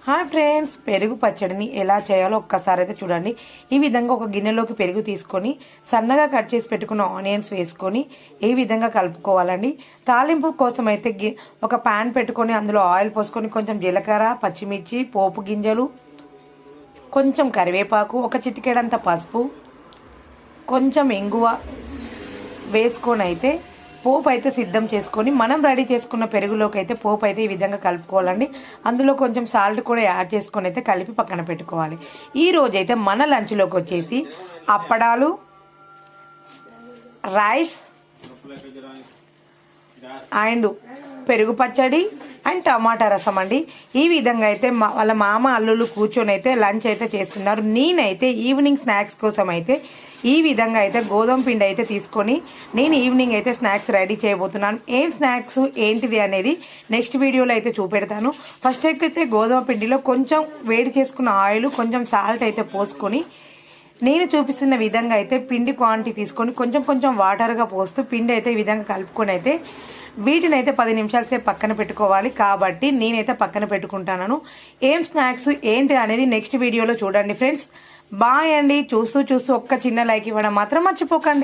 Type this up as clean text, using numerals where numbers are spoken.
Hi friends, పెరుగు పచ్చడిని ఎలా చేయాలో ఒక్కసారి అయితే చూడండి. ఈ విధంగా ఒక గిన్నెలోకి పెరుగు తీసుకొని సన్నగా కట్ చేసి పెట్టుకున్న ఆనియన్స్ వేసుకొని ఈ విధంగా కలుపుకోవాలండి. తాలింపు కోసం అయితే ఒక ప్యాన్ పెట్టుకొని అందులో ఆయిల్ పోసుకొని కొంచెం జీలకర్ర, పచ్చిమిర్చి, పోపు గింజలు, కొంచెం కరివేపాకు, ఒక చిటికెడంత పసుపు, కొంచెం ఇంగువ వేసుకొని అయితే పోపు అయితే సిద్ధం చేసుకొని మనం రెడీ చేసుకున్న పెరుగులోకి అయితే పోపు అయితే ఈ విధంగా కలుపుకోవాలండి. అందులో కొంచెం సాల్ట్ కూడా యాడ్ చేసుకొని అయితే కలిపి పక్కన పెట్టుకోవాలి. ఈ రోజైతే మన లంచ్లోకి వచ్చేసి అప్పడాలు, రైస్ అండ్ పెరుగు పచ్చడి అండ్ టమాటా రసం అండి. ఈ విధంగా అయితే వాళ్ళ మామ అల్లుళ్ళు కూర్చొని అయితే లంచ్ అయితే చేస్తున్నారు. నేనైతే ఈవినింగ్ స్నాక్స్ కోసం అయితే ఈ విధంగా అయితే గోధుమ పిండి అయితే తీసుకొని నేను ఈవినింగ్ అయితే స్నాక్స్ రెడీ చేయబోతున్నాను. ఏం స్నాక్స్ ఏంటిది అనేది నెక్స్ట్ వీడియోలో అయితే చూపెడతాను. ఫస్ట్ అయితే గోధుమ పిండిలో కొంచెం వేడి చేసుకున్న ఆయిల్, కొంచెం సాల్ట్ అయితే పోసుకొని నేను చూపిస్తున్న విధంగా అయితే పిండి క్వాంటిటీ తీసుకొని కొంచెం కొంచెం వాటర్గా పోస్తూ పిండి అయితే ఈ విధంగా కలుపుకొని అయితే వీటిని అయితే 10 నిమిషాల సేపు పక్కన పెట్టుకోవాలి. కాబట్టి నేనైతే పక్కన పెట్టుకుంటాను. ఏం స్నాక్స్ ఏంటి అనేది నెక్స్ట్ వీడియోలో చూడండి ఫ్రెండ్స్. బాయ్ అండి. చూస్తూ ఒక్క చిన్న లైక్ ఇవ్వడం మాత్రం మర్చిపోకండి.